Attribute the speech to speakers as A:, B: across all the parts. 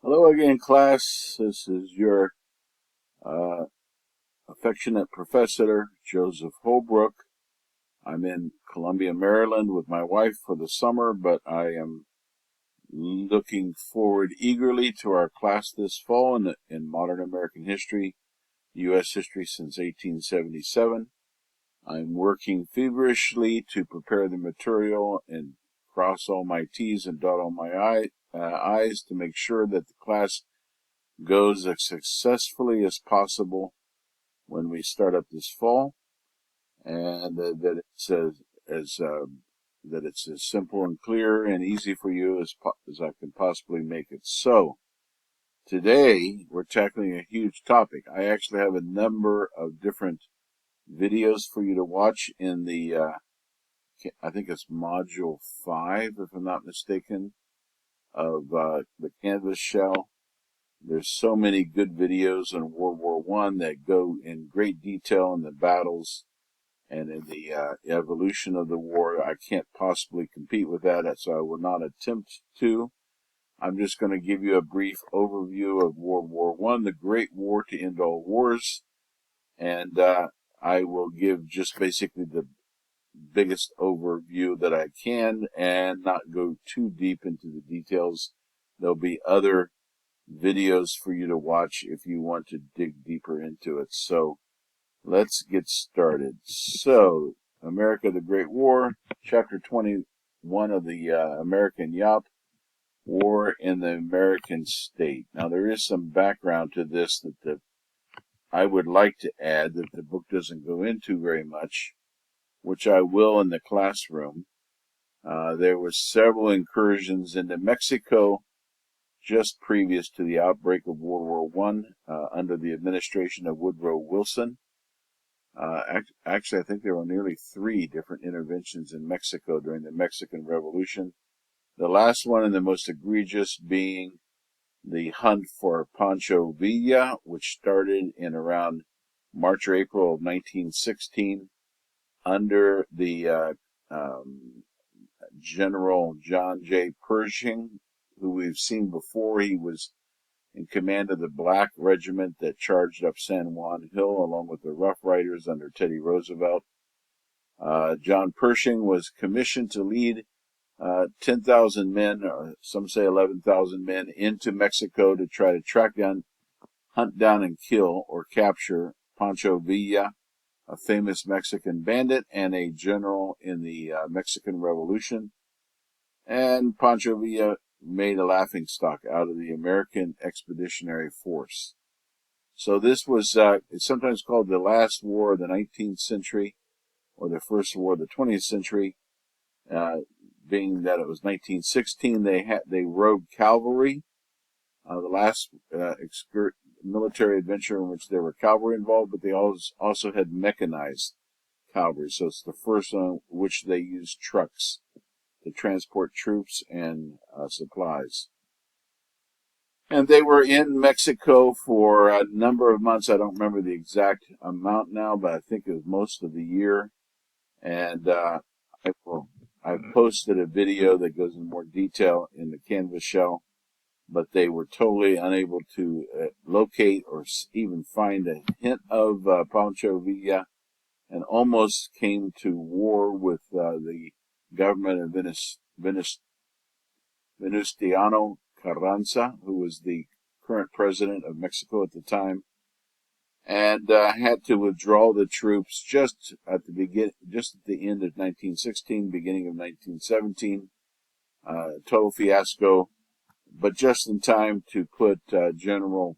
A: Hello again, class. This is your uh, affectionate professor, Joseph Holbrook. I'm in Columbia, Maryland with my wife for the summer, but I am looking forward eagerly to our class this fall in Modern American History, U.S. History since 1877. I'm working feverishly to prepare the material and cross all my T's and dot all my I's to make sure that the class goes as successfully as possible when we start up this fall, and that it's as simple and clear and easy for you as I can possibly make it. So today we're tackling a huge topic. I actually have a number of different videos for you to watch in the I think it's module 5, if I'm not mistaken, of the Canvas shell. There's so many good videos on World War I that go in great detail in the battles and in the evolution of the war. I can't possibly compete with that, so I will not attempt to. I'm just going to give you a brief overview of World War I, the Great War to end all wars, and I will give just basically the biggest overview that I can and not go too deep into the details. There'll be other videos for you to watch if you want to dig deeper into it. So let's get started. So, America the Great War, Chapter 21 of the American Yop, War in the American State. Now there is some background to this that I would like to add that the book doesn't go into very much, which I will in the classroom. There were several incursions into Mexico just previous to the outbreak of World War I under the administration of Woodrow Wilson. Actually, I think there were nearly 3 different interventions in Mexico during the Mexican Revolution. The last one and the most egregious being the hunt for Pancho Villa, which started in around March or April of 1916 under the General John J. Pershing, who we've seen before. He was in command of the Black Regiment that charged up San Juan Hill along with the Rough Riders under Teddy Roosevelt. John Pershing was commissioned to lead 10,000 men, or some say 11,000 men, into Mexico to try to track down, hunt down, and kill or capture Pancho Villa, a famous Mexican bandit and a general in the Mexican Revolution. And Pancho Villa made a laughingstock out of the American Expeditionary Force. So this was it's sometimes called the last war of the 19th century, or the first war of the 20th century, being that it was 1916. They rode cavalry, the last military adventure in which there were cavalry involved, but they also had mechanized cavalry. So it's the first one which they used trucks to transport troops and supplies. And they were in Mexico for a number of months. I don't remember the exact amount now, but I think it was most of the year. And I've posted a video that goes in more detail in the Canvas shell, but they were totally unable to locate or even find a hint of Pancho Villa, and almost came to war with the government of Venustiano Carranza, who was the current president of Mexico at the time, and had to withdraw the troops just at the end of 1916, beginning of 1917. Total fiasco, but just in time to put General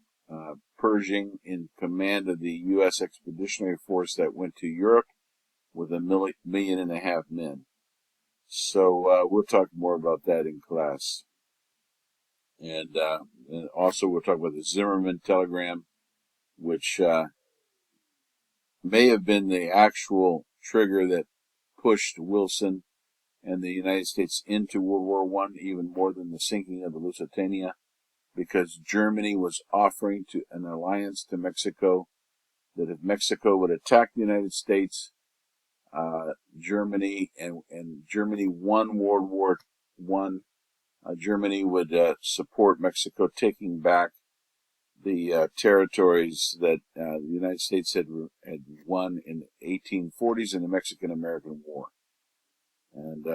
A: Pershing in command of the U.S. Expeditionary Force that went to Europe with 1.5 million men. So we'll talk more about that in class. And also we'll talk about the Zimmerman telegram, which may have been the actual trigger that pushed Wilson and the United States into World War I, even more than the sinking of the Lusitania, because Germany was offering an alliance to Mexico, that if Mexico would attack the United States, Germany won World War I, Germany would support Mexico taking back the territories that the United States had won in the 1840s in the Mexican-American War. And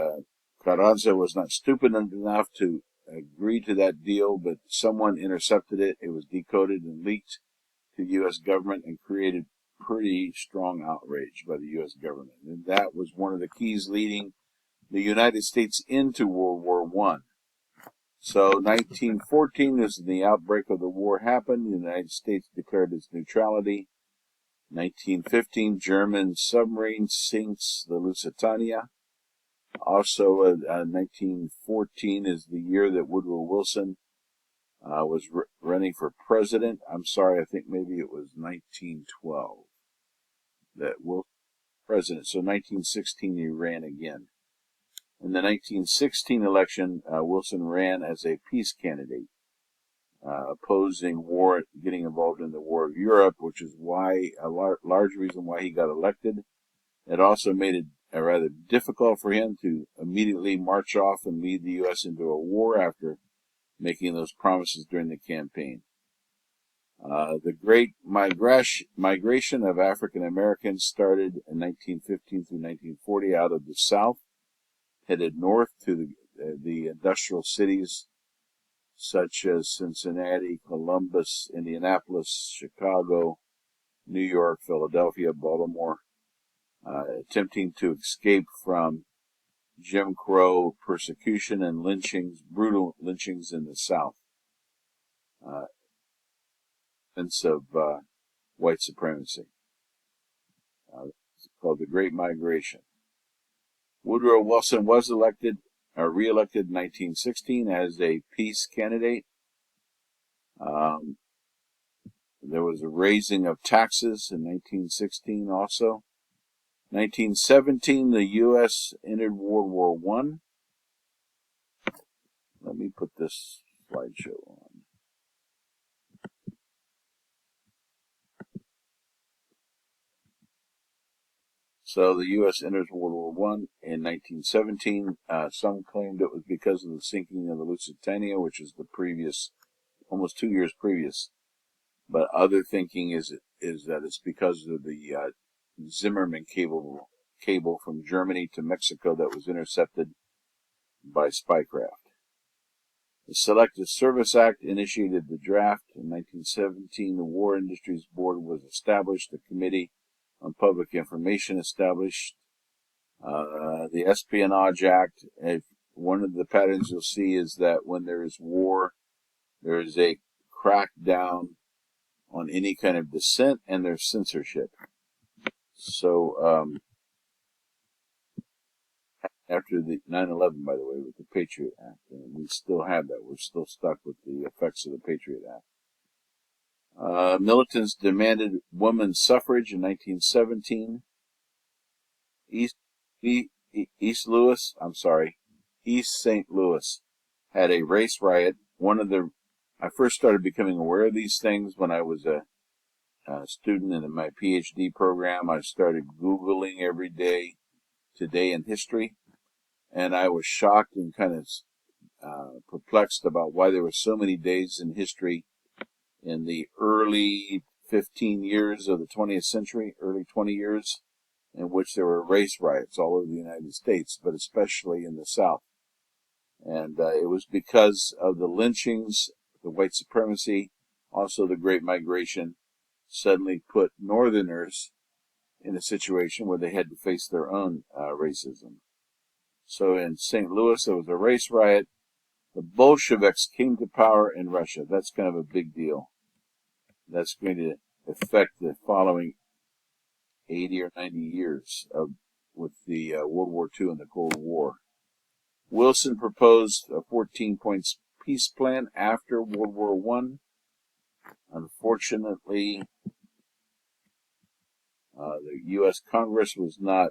A: Carranza was not stupid enough to agree to that deal, but someone intercepted it. It was decoded and leaked to the U.S. government and created pretty strong outrage by the U.S. government. And that was one of the keys leading the United States into World War I. So 1914 is when the outbreak of the war happened. The United States declared its neutrality. 1915, German submarine sinks the Lusitania. Also, 1914 is the year that Woodrow Wilson was running for president. I'm sorry, I think maybe it was 1912 that Wilson was president. So 1916 he ran again. In the 1916 election, Wilson ran as a peace candidate, opposing war, getting involved in the War of Europe, which is why a large reason why he got elected. It also made it rather difficult for him to immediately march off and lead the U.S. into a war after making those promises during the campaign. The Great Migration of African Americans started in 1915 through 1940 out of the South, headed north to the industrial cities such as Cincinnati, Columbus, Indianapolis, Chicago, New York, Philadelphia, Baltimore, attempting to escape from Jim Crow persecution and lynchings, brutal lynchings in the South, sense of white supremacy. It's called the Great Migration. Woodrow Wilson was re-elected in 1916 as a peace candidate. There was a raising of taxes in 1916 also. 1917, the U.S. entered World War I. Let me put this slideshow on. So the U.S. enters World War I in 1917. Some claimed it was because of the sinking of the Lusitania, which is the previous, almost 2 years previous. But other thinking is that it's because of the Zimmerman cable from Germany to Mexico that was intercepted by spycraft. The Selective Service Act initiated the draft. In 1917, the War Industries Board was established. The Committee on Public Information established. The Espionage Act. One of the patterns you'll see is that when there is war, there is a crackdown on any kind of dissent, and there's censorship. So, after the 9/11, by the way, with the Patriot Act, and we still have that. We're still stuck with the effects of the Patriot Act. Militants demanded women's suffrage in 1917. East St. Louis had a race riot. I first started becoming aware of these things when I was a student in my PhD program. I started Googling every day, today in history, and I was shocked and kind of perplexed about why there were so many days in history in the early 15 years of the 20th century, early 20 years, in which there were race riots all over the United States, but especially in the South. And it was because of the lynchings, the white supremacy, also the Great Migration, suddenly put Northerners in a situation where they had to face their own racism. So in St. Louis, there was a race riot. The Bolsheviks came to power in Russia. That's kind of a big deal. That's going to affect the following 80 or 90 years with the World War II and the Cold War. Wilson proposed a 14-point peace plan after World War I. Unfortunately, the U.S. Congress was not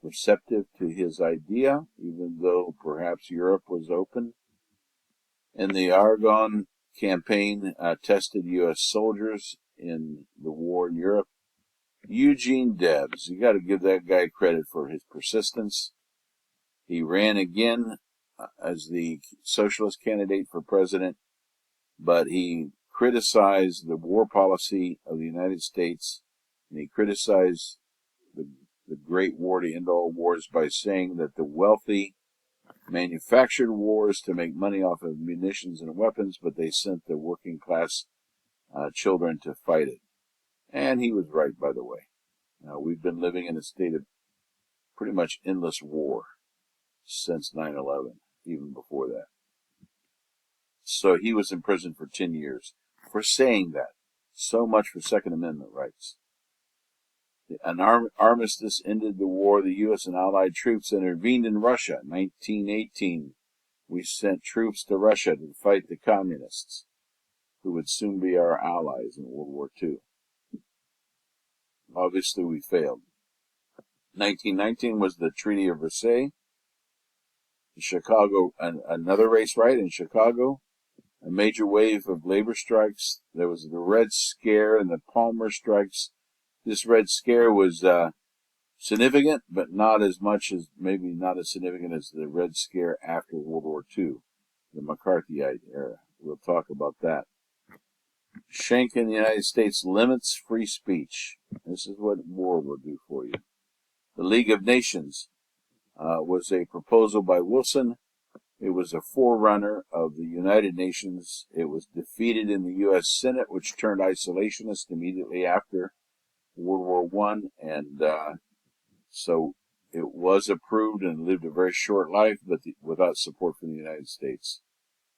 A: receptive to his idea, even though perhaps Europe was open. And the Argonne campaign tested U.S. soldiers in the war in Europe. Eugene Debs, you got to give that guy credit for his persistence. He ran again as the socialist candidate for president, but he criticized the war policy of the United States, and he criticized the, the Great War to end all wars by saying that the wealthy manufactured wars to make money off of munitions and weapons, but they sent the working class children to fight it. And he was right, by the way. We've been living in a state of pretty much endless war since 9/11, even before that. So he was in prison for 10 years for saying that. So much for Second Amendment rights. An armistice ended the war. The U.S. and Allied troops intervened in Russia. In 1918, we sent troops to Russia to fight the communists, who would soon be our allies in World War II. Obviously, we failed. 1919 was the Treaty of Versailles. Chicago, another race riot in Chicago. A major wave of labor strikes. There was the Red Scare and the Palmer strikes. This Red Scare was significant, but not as much as, maybe not as significant as the Red Scare after World War II, the McCarthyite era. We'll talk about that. Schenck in the United States limits free speech. This is what war will do for you. The League of Nations was a proposal by Wilson. It was a forerunner of the United Nations. It was defeated in the U.S. Senate, which turned isolationist immediately after World War I, and so it was approved and lived a very short life, but without support from the United States.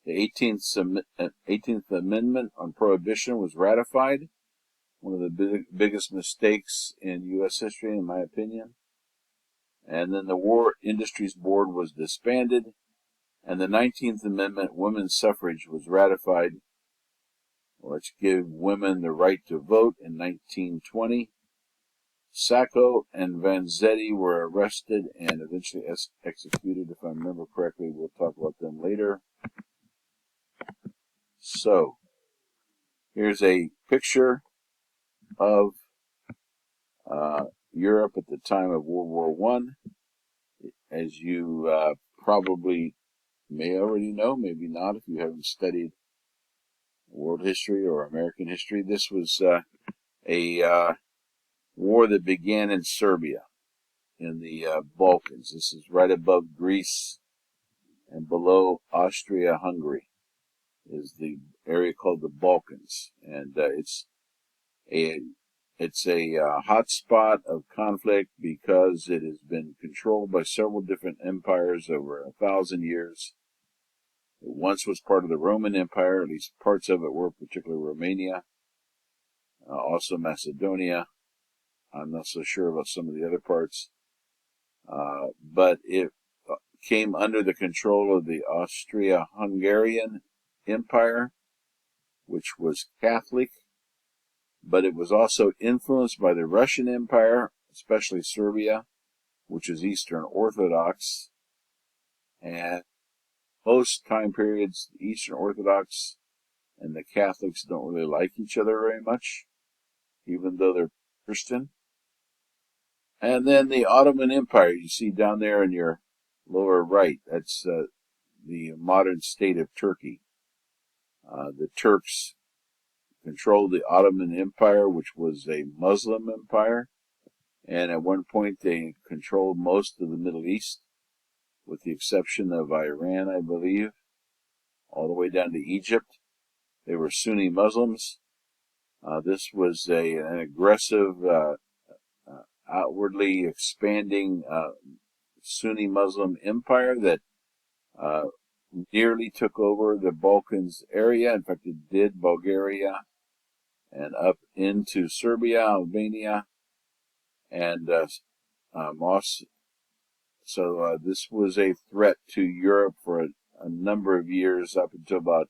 A: The 18th Amendment on Prohibition was ratified, one of the biggest mistakes in U.S. history, in my opinion. And then the War Industries Board was disbanded, and the 19th Amendment, women's suffrage, was ratified, which gave women the right to vote in 1920. Sacco and Vanzetti were arrested and eventually executed, if I remember correctly. We'll talk about them later. So, here's a picture of Europe at the time of World War I. As you probably may already know, maybe not if you haven't studied world history or American history, this was a war that began in Serbia, in the Balkans. This is right above Greece and below Austria-Hungary is the area called the Balkans, and it's a hot spot of conflict because it has been controlled by several different empires over 1,000 years. It once was part of the Roman Empire, at least parts of it were, particularly Romania, also Macedonia. I'm not so sure about some of the other parts, but it came under the control of the Austria-Hungarian Empire, which was Catholic, but it was also influenced by the Russian Empire, especially Serbia, which is Eastern Orthodox. And most time periods, the Eastern Orthodox and the Catholics don't really like each other very much, even though they're Christian. And then the Ottoman Empire, you see down there in your lower right, that's the modern state of Turkey. The Turks controlled the Ottoman Empire, which was a Muslim empire, and at one point they controlled most of the Middle East, with the exception of Iran, I believe, all the way down to Egypt. They were Sunni Muslims. This was an aggressive, outwardly expanding Sunni Muslim empire that nearly took over the Balkans area. In fact, it did, Bulgaria, and up into Serbia, Albania, and so this was a threat to Europe for a number of years, up until about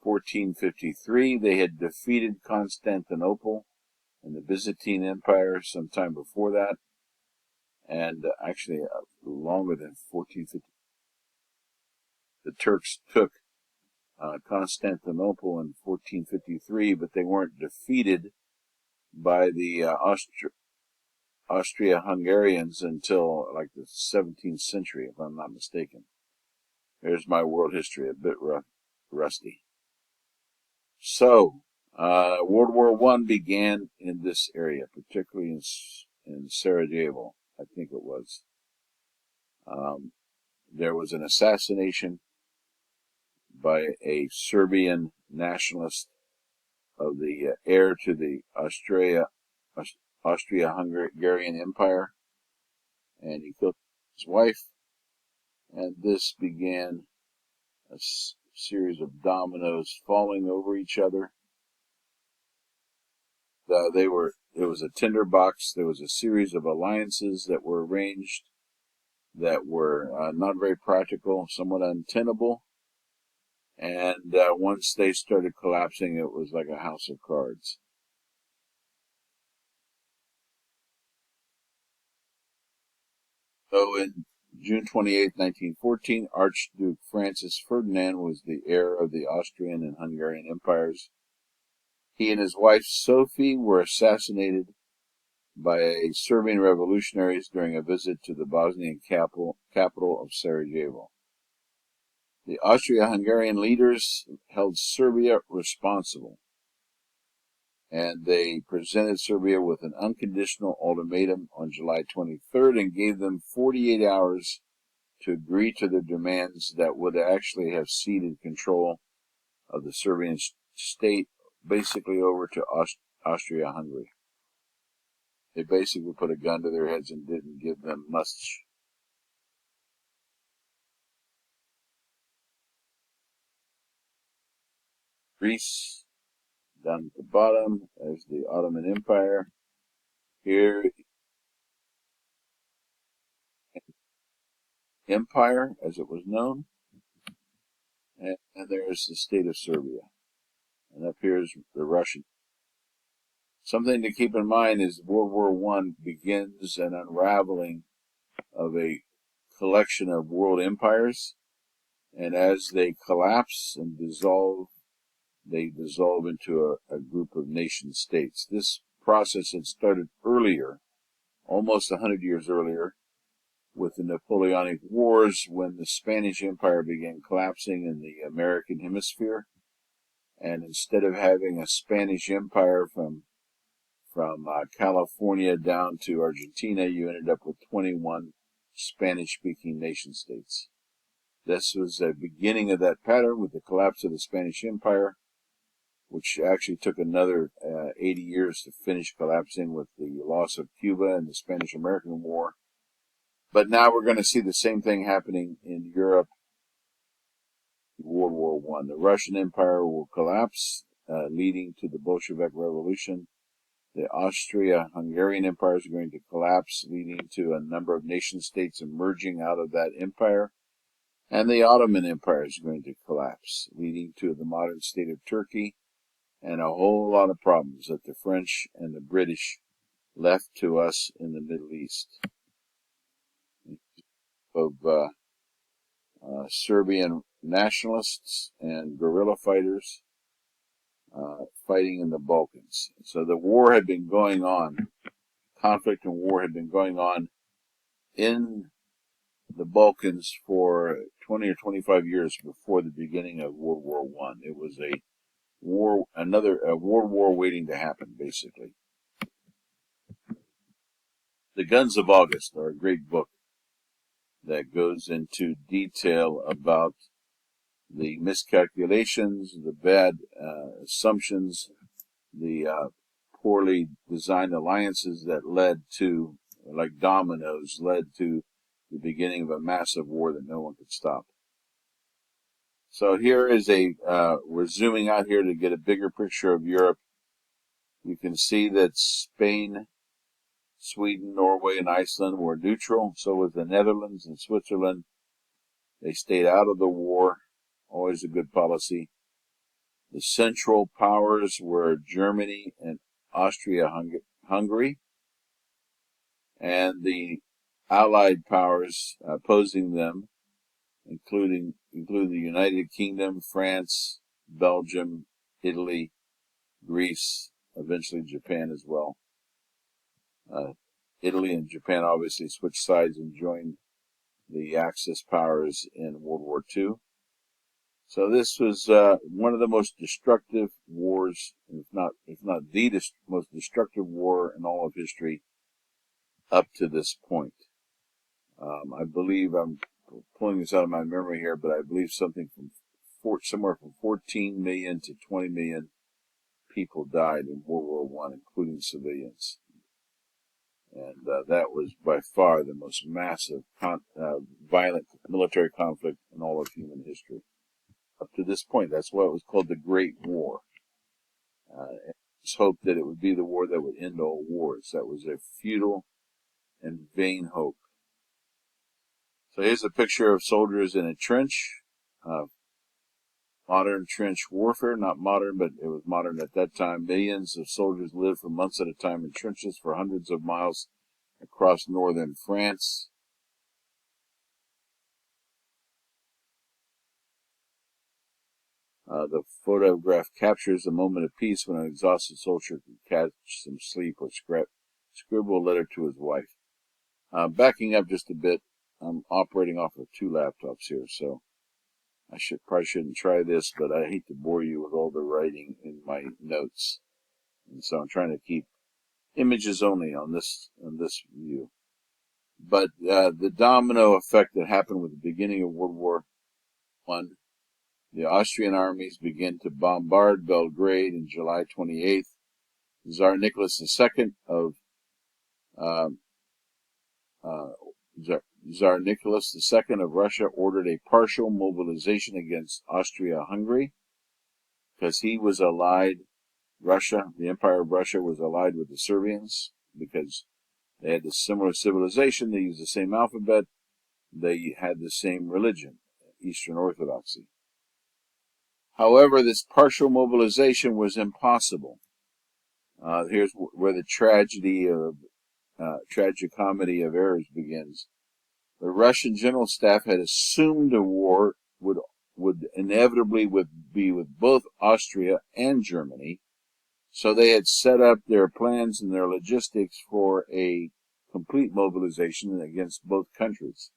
A: 1453. They had defeated Constantinople and the Byzantine Empire sometime before that, and actually longer than 1450. The Turks took Constantinople in 1453, but they weren't defeated by the Austria-Hungarians until like the 17th century, if I'm not mistaken. Here's my world history, a bit rusty. So, World War I began in this area, particularly in Sarajevo, I think it was. Um, there was an assassination by a Serbian nationalist of the heir to the Austria-Hungarian Empire, and he killed his wife, and this began a series of dominoes falling over each other. It was a tinderbox. There was a series of alliances that were arranged that were not very practical, somewhat untenable. And once they started collapsing, it was like a house of cards. So in June 28, 1914, Archduke Francis Ferdinand was the heir of the Austrian and Hungarian empires. He and his wife Sophie were assassinated by Serbian revolutionaries during a visit to the Bosnian capital of Sarajevo. The Austria-Hungarian leaders held Serbia responsible, and they presented Serbia with an unconditional ultimatum on July 23rd and gave them 48 hours to agree to their demands that would actually have ceded control of the Serbian state basically over to Austria-Hungary. They basically put a gun to their heads and didn't give them much. Greece, down at the bottom, as the Ottoman Empire. Here, Empire, as it was known. And there's the state of Serbia. And up here is the Russian. Something to keep in mind is World War I begins an unraveling of a collection of world empires. And as they collapse and dissolve, they dissolve into a group of nation states. This process had started earlier, almost 100 years earlier, with the Napoleonic Wars, when the Spanish Empire began collapsing in the American hemisphere. And instead of having a Spanish Empire from California down to Argentina, you ended up with 21 Spanish-speaking nation states. This was the beginning of that pattern with the collapse of the Spanish Empire, which actually took another 80 years to finish collapsing with the loss of Cuba and the Spanish-American War. But now we're going to see the same thing happening in Europe. World War I. The Russian Empire will collapse, leading to the Bolshevik Revolution. The Austria-Hungarian Empire is going to collapse, leading to a number of nation states emerging out of that empire. And the Ottoman Empire is going to collapse, leading to the modern state of Turkey and a whole lot of problems that the French and the British left to us in the Middle East. Of Serbian nationalists and guerrilla fighters fighting in the Balkans. So the war had been going on, conflict and war had been going on in the Balkans for 20 or 25 years before the beginning of World War I. It was a world war waiting to happen, basically. The Guns of August are a great book that goes into detail about the miscalculations, the bad assumptions, the poorly designed alliances that led to, like dominoes, led to the beginning of a massive war that no one could stop. So here is we're zooming out here to get a bigger picture of Europe. You can see that Spain, Sweden, Norway, and Iceland were neutral. So was the Netherlands and Switzerland. They stayed out of the war. Always a good policy. The Central Powers were Germany and Austria-Hungary, and the Allied powers opposing them include the United Kingdom, France, Belgium, Italy, Greece, eventually Japan as well. Italy and Japan obviously switched sides and joined the Axis powers in World War II. So this was one of the most destructive wars, if not the most destructive war in all of history up to this point. I believe I'm pulling this out of my memory here, but I believe something from somewhere from 14 million to 20 million people died in World War I, including civilians. And that was by far the most massive, violent military conflict in all of human history. Up to this point, that's why it was called the Great War. It was hoped that it would be the war that would end all wars. That was a futile and vain hope. So here's a picture of soldiers in a trench. Modern trench warfare, not modern, but it was modern at that time. Millions of soldiers lived for months at a time in trenches for hundreds of miles across northern France. The photograph captures a moment of peace when an exhausted soldier could catch some sleep or scribble a letter to his wife. Backing up just a bit, I'm operating off of 2 laptops here, so I probably shouldn't try this, but I hate to bore you with all the writing in my notes, and so I'm trying to keep images only on this view. But the domino effect that happened with the beginning of World War I, the Austrian armies began to bombard Belgrade on July 28th. Tsar Nicholas II of Tsar Nicholas II of Russia ordered a partial mobilization against Austria-Hungry because he was allied. The Empire of Russia was allied with the Serbians because they had a similar civilization. They used the same alphabet. They had the same religion, Eastern Orthodoxy. However, this partial mobilization was impossible. Here's where the tragicomedy of errors begins. The Russian General Staff had assumed a war would inevitably be with both Austria and Germany, so they had set up their plans and their logistics for a complete mobilization against both countries.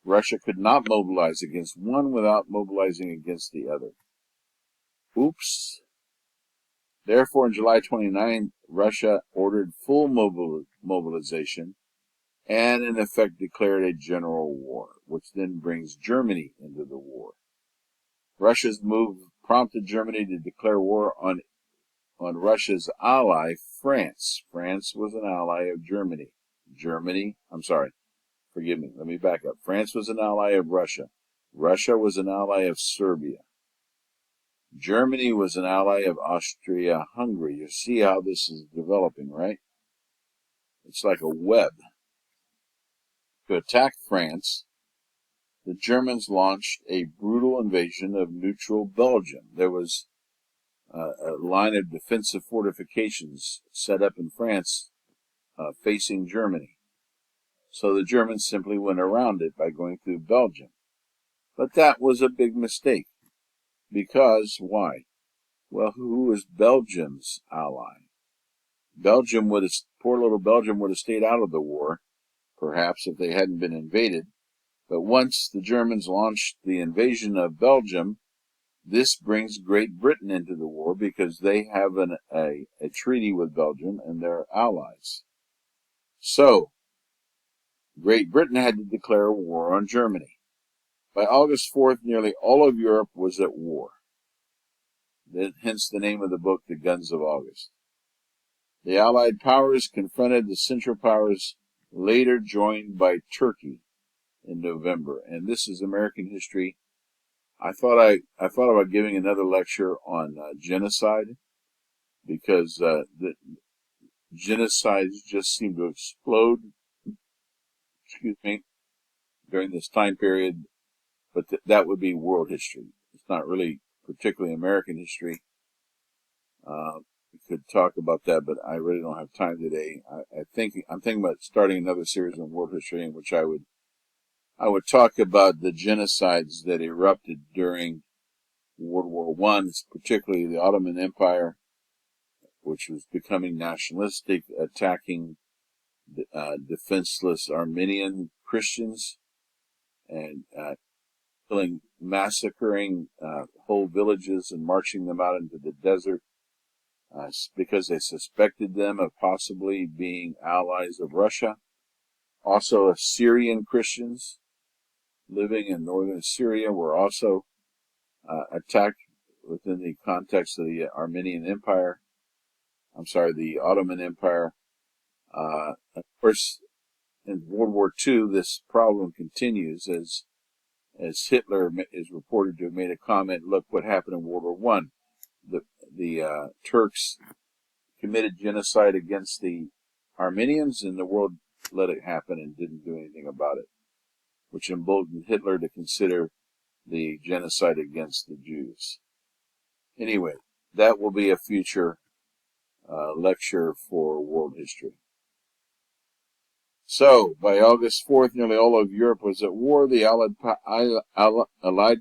A: Russia could not mobilize against one without mobilizing against the other. Oops. Therefore, on July 29, Russia ordered full mobilization and in effect declared a general war, which then brings Germany into the war. Russia's move prompted Germany to declare war on Russia's ally, France. France was an ally of Germany. Forgive me, let me back up. France was an ally of Russia. Russia was an ally of Serbia. Germany was an ally of Austria-Hungary. You see how this is developing, right? It's like a web. To attack France, the Germans launched a brutal invasion of neutral Belgium. There was a line of defensive fortifications set up in France facing Germany. So the Germans simply went around it by going through Belgium. But that was a big mistake. Because, why? Well, who was Belgium's ally? Poor little Belgium would have stayed out of the war, perhaps, if they hadn't been invaded. But once the Germans launched the invasion of Belgium, this brings Great Britain into the war because they have a treaty with Belgium and their allies. So, Great Britain had to declare war on Germany. By August 4th, nearly all of Europe was at war. Hence the name of the book, The Guns of August. The Allied powers confronted the Central Powers, later joined by Turkey in November. And this is American history. I thought about giving another lecture on genocide because the genocides just seem to explode. During this time period, but that would be world history. It's not really particularly American history. We could talk about that, but I really don't have time today. I'm thinking about starting another series on world history in which I would talk about the genocides that erupted during World War I, particularly the Ottoman Empire, which was becoming nationalistic, attacking defenseless Armenian Christians. and massacring whole villages and marching them out into the desert because they suspected them of possibly being allies of Russia. Also, Syrian Christians living in northern Syria were also attacked within the context of the Armenian Empire. I'm sorry, the Ottoman Empire. Of course, in World War II, this problem continues as Hitler is reported to have made a comment. Look what happened in World War One. The Turks committed genocide against the Armenians, and the world let it happen and didn't do anything about it, which emboldened Hitler to consider the genocide against the Jews. Anyway, that will be a future lecture for world history. So, by August 4th, nearly all of Europe was at war. The Allied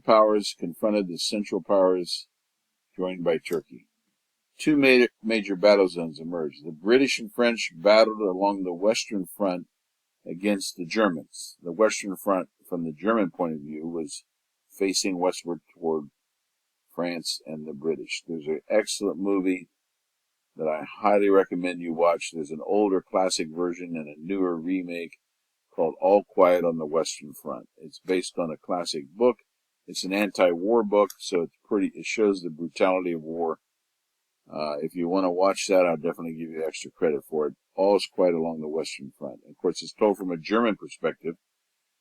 A: powers confronted the Central Powers, joined by Turkey. Two major battle zones emerged. The British and French battled along the Western Front against the Germans. The Western Front, from the German point of view, was facing westward toward France and the British. There's an excellent movie that I highly recommend you watch. There's an older classic version and a newer remake called All Quiet on the Western Front. It's based on a classic book. It's an anti-war book, so it shows the brutality of war. If you want to watch that, I'll definitely give you extra credit for it. All is quiet along the Western Front. Of course, it's told from a German perspective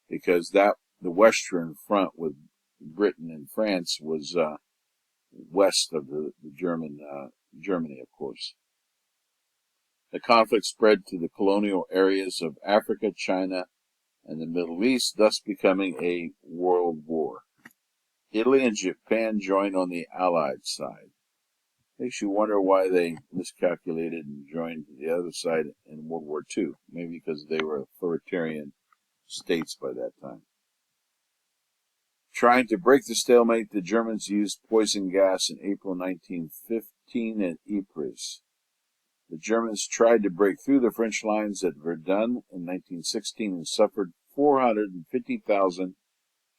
A: because the Western Front with Britain and France was west of the Germany, of course. The conflict spread to the colonial areas of Africa, China, and the Middle East, thus becoming a world war. Italy and Japan joined on the Allied side. Makes you wonder why they miscalculated and joined the other side in World War II. Maybe because they were authoritarian states by that time. Trying to break the stalemate, the Germans used poison gas in April 1915 at Ypres. The Germans tried to break through the French lines at Verdun in 1916 and suffered 450,000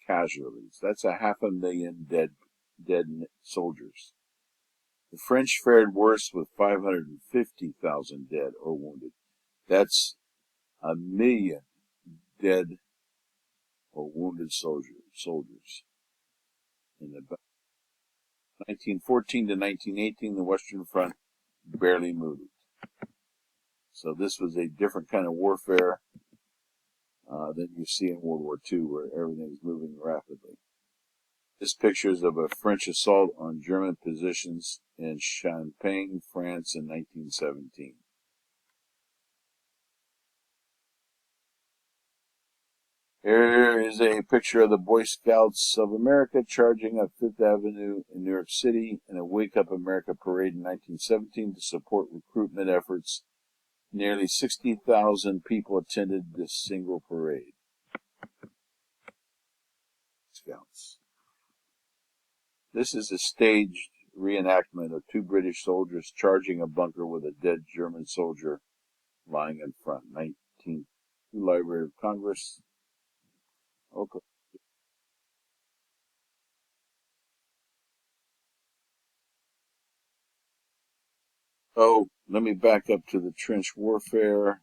A: casualties. That's 500,000 dead soldiers. The French fared worse with 550,000 dead or wounded. That's 1,000,000 dead or wounded soldiers. In the 1914 to 1918, the Western Front barely moved. So this was a different kind of warfare than you see in World War II, where everything's moving rapidly. This picture is of a French assault on German positions in Champagne, France in 1917. Here is a picture of the Boy Scouts of America charging up Fifth Avenue in New York City in a Wake Up America parade in 1917 to support recruitment efforts. Nearly 60,000 people attended this single parade. Scouts. This is a staged reenactment of two British soldiers charging a bunker with a dead German soldier lying in front. 19 Library of Congress. Okay. Oh, let me back up to the trench warfare.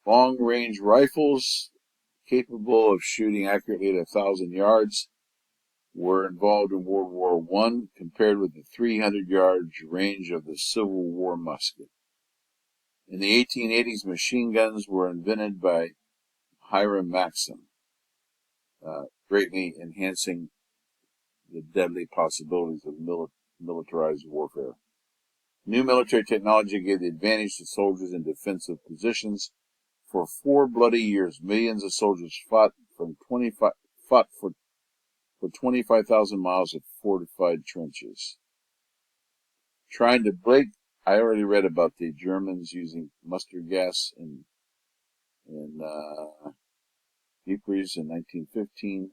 A: Long-range rifles capable of shooting accurately at 1,000 yards were involved in World War I compared with the 300-yard range of the Civil War musket. In the 1880s, machine guns were invented by Hiram Maxim, greatly enhancing the deadly possibilities of militarized warfare. New military technology gave the advantage to soldiers in defensive positions. For 4 bloody years, millions of soldiers fought for 25,000 miles of fortified trenches. Trying to break, I already read about the Germans using mustard gas in Ypres in 1915.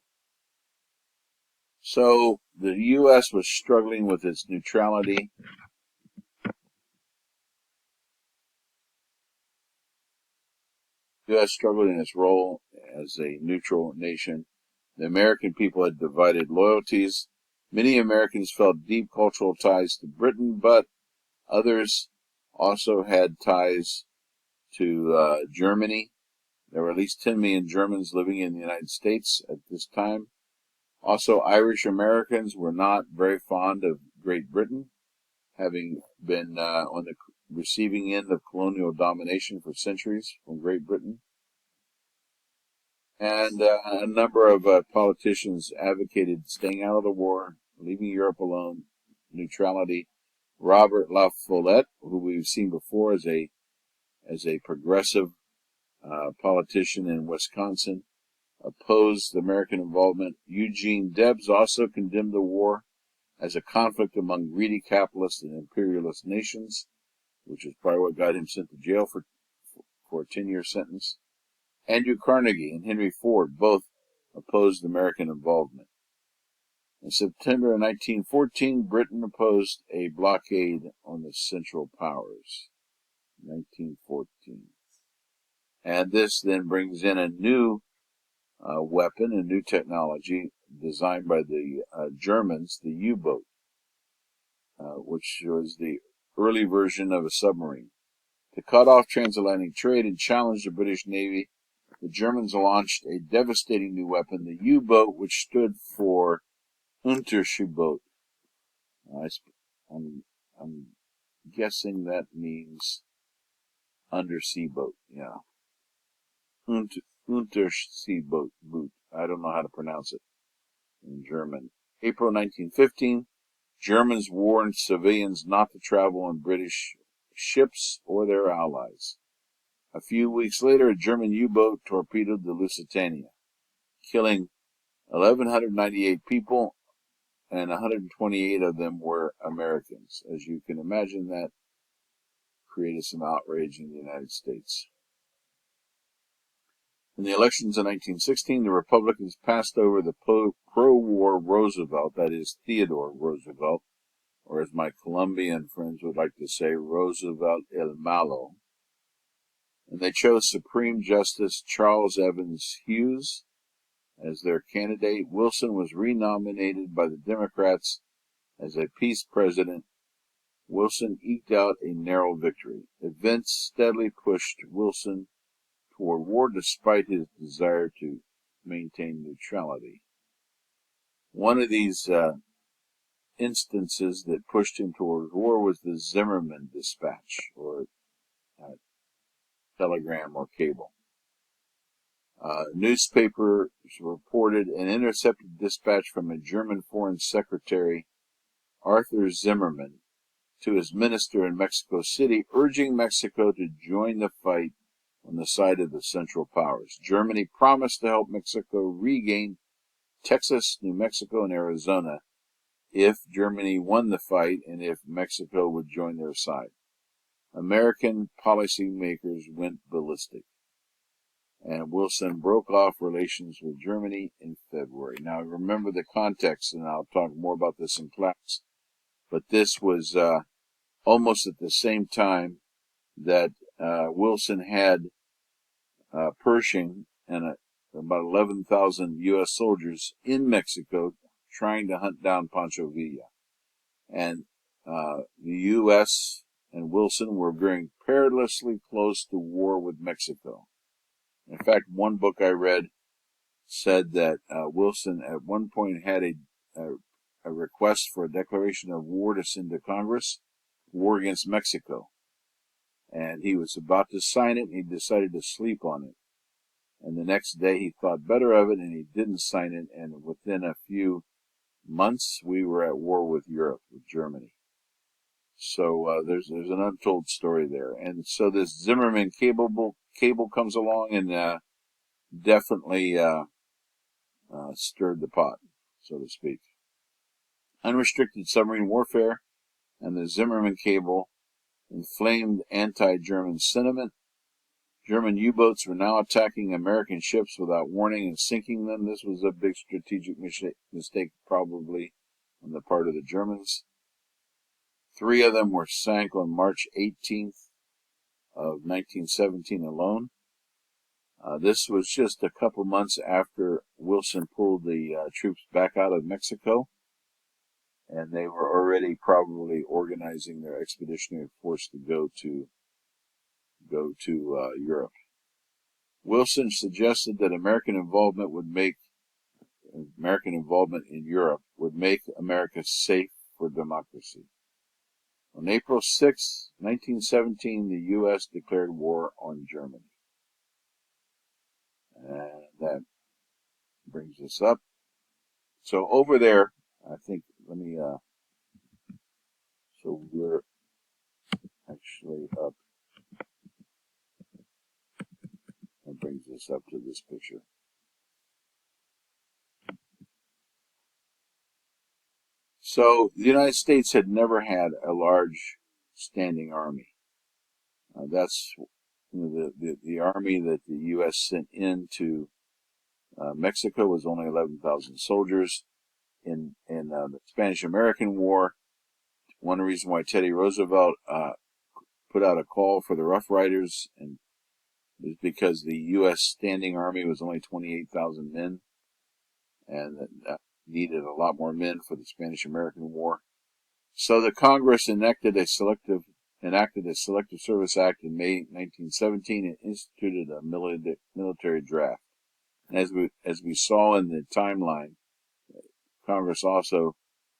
A: So the U.S. was struggling with its neutrality. The U.S. struggled in its role as a neutral nation. The American people had divided loyalties. Many Americans felt deep cultural ties to Britain, but others also had ties to Germany. There were at least 10 million Germans living in the United States at this time. Also, Irish Americans were not very fond of Great Britain, having been on the receiving end of colonial domination for centuries from Great Britain. And a number of politicians advocated staying out of the war, leaving Europe alone, neutrality. Robert La Follette, who we've seen before as a progressive politician in Wisconsin, opposed American involvement. Eugene Debs also condemned the war as a conflict among greedy capitalist and imperialist nations, which is probably what got him sent to jail for a 10-year sentence. Andrew Carnegie and Henry Ford both opposed American involvement. In September of 1914, Britain opposed a blockade on the Central Powers. 1914. And this then brings in a new weapon, a new technology designed by the Germans, the U-boat, which was the early version of a submarine. To cut off transatlantic trade and challenge the British Navy, the Germans launched a devastating new weapon, the U-boat, which stood for Unterseeboot. I'm guessing that means undersea boat. Yeah, Unterseeboot. I don't know how to pronounce it in German. April 1915, Germans warned civilians not to travel on British ships or their allies. A few weeks later, a German U-boat torpedoed the Lusitania, killing 1,198 people, and 128 of them were Americans. As you can imagine, that created some outrage in the United States. In the elections of 1916, the Republicans passed over the pro-war Roosevelt, that is, Theodore Roosevelt, or as my Colombian friends would like to say, Roosevelt el Malo. And they chose Supreme Justice Charles Evans Hughes as their candidate. Wilson was renominated by the Democrats as a peace president. Wilson eked out a narrow victory. Events steadily pushed Wilson toward war despite his desire to maintain neutrality. One of these instances that pushed him toward war was the Zimmerman dispatch, or uh, telegram or cable. Newspapers reported an intercepted dispatch from a German Foreign Secretary, Arthur Zimmerman, to his minister in Mexico City, urging Mexico to join the fight on the side of the Central Powers. Germany promised to help Mexico regain Texas, New Mexico, and Arizona if Germany won the fight and if Mexico would join their side. American policymakers went ballistic, and Wilson broke off relations with Germany in February. Now, remember the context, and I'll talk more about this in class, but this was almost at the same time that Wilson had Pershing and about 11,000 U.S. soldiers in Mexico trying to hunt down Pancho Villa. And the U.S. and Wilson were very perilously close to war with Mexico. In fact, one book I read said that Wilson at one point had a request for a declaration of war to send to Congress, war against Mexico. And he was about to sign it, and he decided to sleep on it. And the next day he thought better of it, and he didn't sign it, and within a few months we were at war with Europe, with Germany. So there's an untold story there. And so this Zimmerman cable comes along and definitely stirred the pot, so to speak. Unrestricted submarine warfare and the Zimmerman cable inflamed anti-German sentiment. German U-boats were now attacking American ships without warning and sinking them. This was a big strategic mistake probably on the part of the Germans. 3 of them were sank on March 18th of 1917 alone. This was just a couple months after Wilson pulled the troops back out of Mexico, and they were already probably organizing their expeditionary force to go to Europe. Wilson suggested that American involvement in Europe would make America safe for democracy. On April 6, 1917, the U.S. declared war on Germany. And that brings us up. So over there, I think, so we're actually up. That brings us up to this picture. So the United States had never had a large standing army. That's the army that the U.S. sent into Mexico was only 11,000 soldiers. In the Spanish-American War, one reason why Teddy Roosevelt put out a call for the Rough Riders and is because the U.S. standing army was only 28,000 men, and that needed a lot more men for the Spanish-American War. So the Congress enacted a Selective Service Act in May 1917 and instituted a military draft. And as we saw in the timeline, Congress also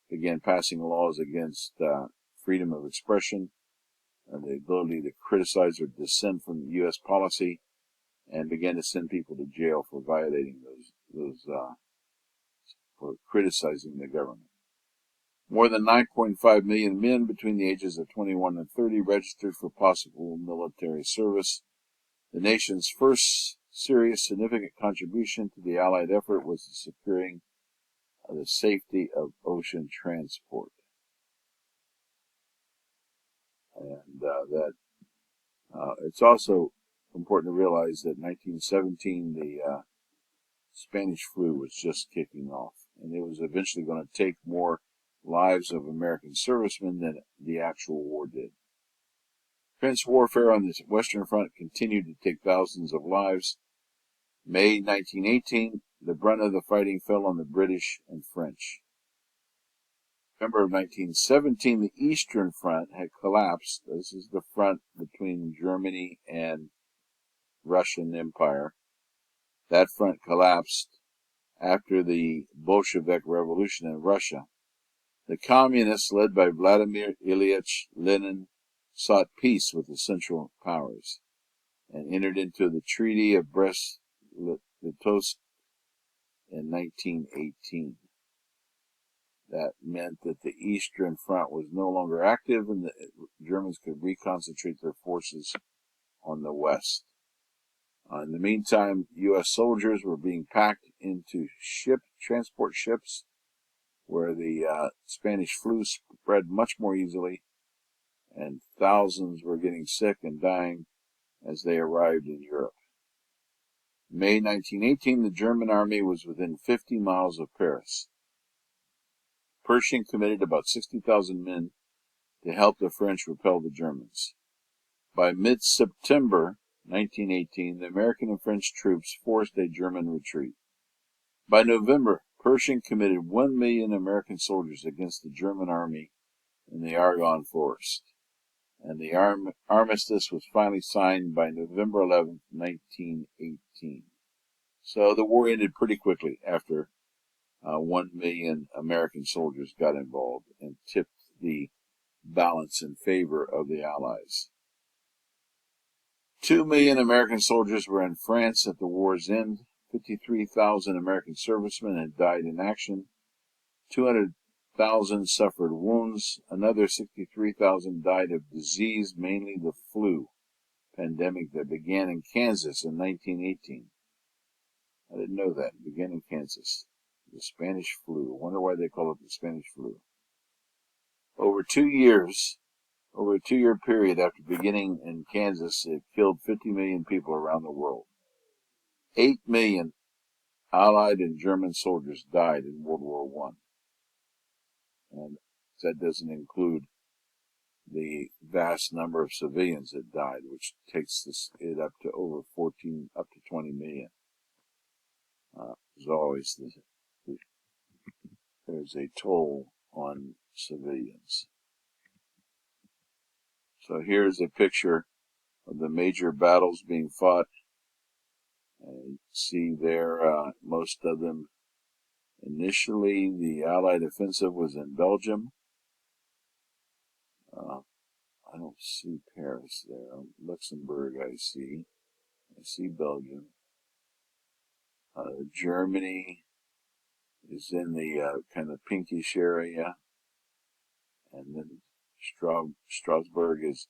A: began passing laws against freedom of expression, the ability to criticize or dissent from U.S. policy, and began to send people to jail for violating for criticizing the government. More than 9.5 million men between the ages of 21 and 30 registered for possible military service. The nation's first serious significant contribution to the Allied effort was the securing of the safety of ocean transport. And it's also important to realize that in 1917 the Spanish flu was just kicking off, and it was eventually going to take more lives of American servicemen than the actual war did. Trench warfare on the Western Front continued to take thousands of lives. May 1918, the brunt of the fighting fell on the British and French. November of 1917, the Eastern Front had collapsed. This is the front between Germany and Russian Empire. That front collapsed after the Bolshevik Revolution in Russia. The communists, led by Vladimir Ilyich Lenin, sought peace with the Central Powers and entered into the Treaty of Brest-Litovsk in 1918. That meant that the Eastern Front was no longer active and the Germans could reconcentrate their forces on the West. In the meantime, U.S. soldiers were being packed into transport ships where the Spanish flu spread much more easily, and thousands were getting sick and dying as they arrived in Europe. May 1918, the German army was within 50 miles of Paris. Pershing committed about 60,000 men to help the French repel the Germans. By mid-September 1918, the American and French troops forced a German retreat. By November, Pershing committed 1 million American soldiers against the German army in the Argonne Forest, and the armistice was finally signed by November 11, 1918. So the war ended pretty quickly after 1 million American soldiers got involved and tipped the balance in favor of the Allies. 2 million American soldiers were in France at the war's end. 53,000 American servicemen had died in action. 200,000 suffered wounds. Another 63,000 died of disease, mainly the flu pandemic that began in Kansas in 1918. I didn't know that. It began in Kansas. The Spanish flu. I wonder why they call it the Spanish flu. Over a 2-year period after beginning in Kansas, it killed 50 million people around the world. 8 million Allied and German soldiers died in World War I. And that doesn't include the vast number of civilians that died, which takes it up to over 14, up to 20 million. As always, there's a toll on civilians. So here's a picture of the major battles being fought. You see there, most of them. Initially, the Allied offensive was in Belgium. I don't see Paris there. Luxembourg, I see. I see Belgium. Germany is in the kind of pinkish area. And then Strasbourg is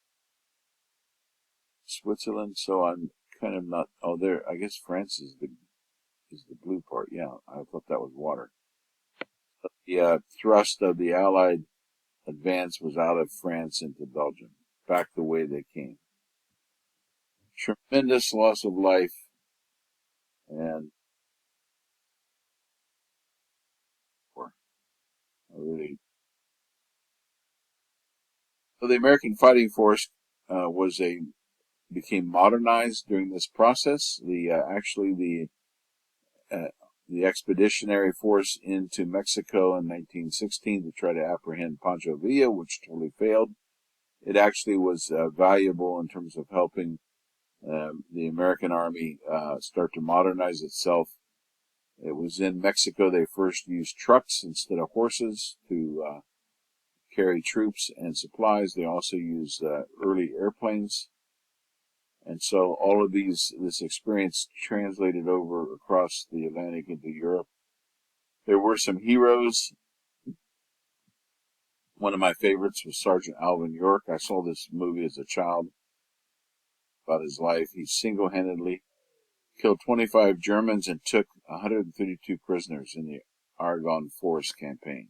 A: Switzerland. So I'm kind of not. Oh, there. I guess France is the blue part. Yeah, I thought that was water. The thrust of the Allied advance was out of France into Belgium, back the way they came. Tremendous loss of life, and really. So the American fighting force became modernized during this process. The expeditionary force into Mexico in 1916 to try to apprehend Pancho Villa, which totally failed. It actually was valuable in terms of helping the American Army start to modernize itself. It was in Mexico they first used trucks instead of horses to carry troops and supplies. They also used early airplanes. And so all of this experience translated over across the Atlantic into Europe. There were some heroes. One of my favorites was Sergeant Alvin York. I saw this movie as a child about his life. He single-handedly killed 25 Germans and took 132 prisoners in the Argonne Forest campaign.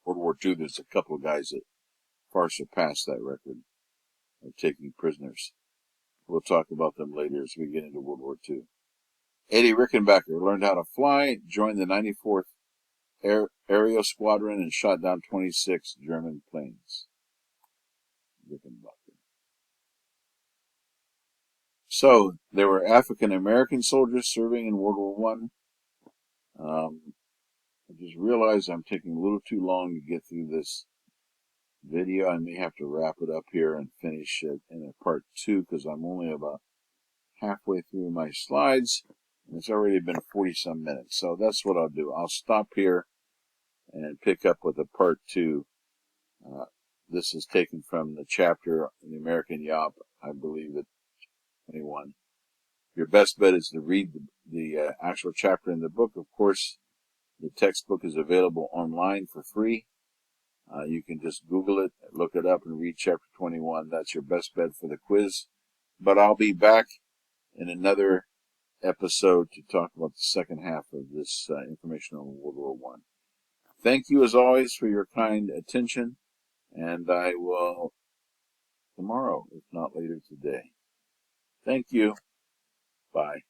A: World War II, there's a couple of guys that far surpassed that record of taking prisoners. We'll talk about them later as we get into World War II. Eddie Rickenbacker learned how to fly, joined the 94th Aerial Squadron, and shot down 26 German planes. Rickenbacker. So, there were African American soldiers serving in World War I. I just realized I'm taking a little too long to get through this video. I may have to wrap it up here and finish it in a part 2 because I'm only about halfway through my slides. And it's already been 40-some minutes. So that's what I'll do. I'll stop here and pick up with a part 2. This is taken from the chapter, The American Yop, I believe at 21. Your best bet is to read the actual chapter in the book. Of course, the textbook is available online for free. You can just Google it, look it up, and read chapter 21. That's your best bet for the quiz. But I'll be back in another episode to talk about the second half of this information on World War I. Thank you, as always, for your kind attention, and I will tomorrow, if not later today. Thank you. Bye.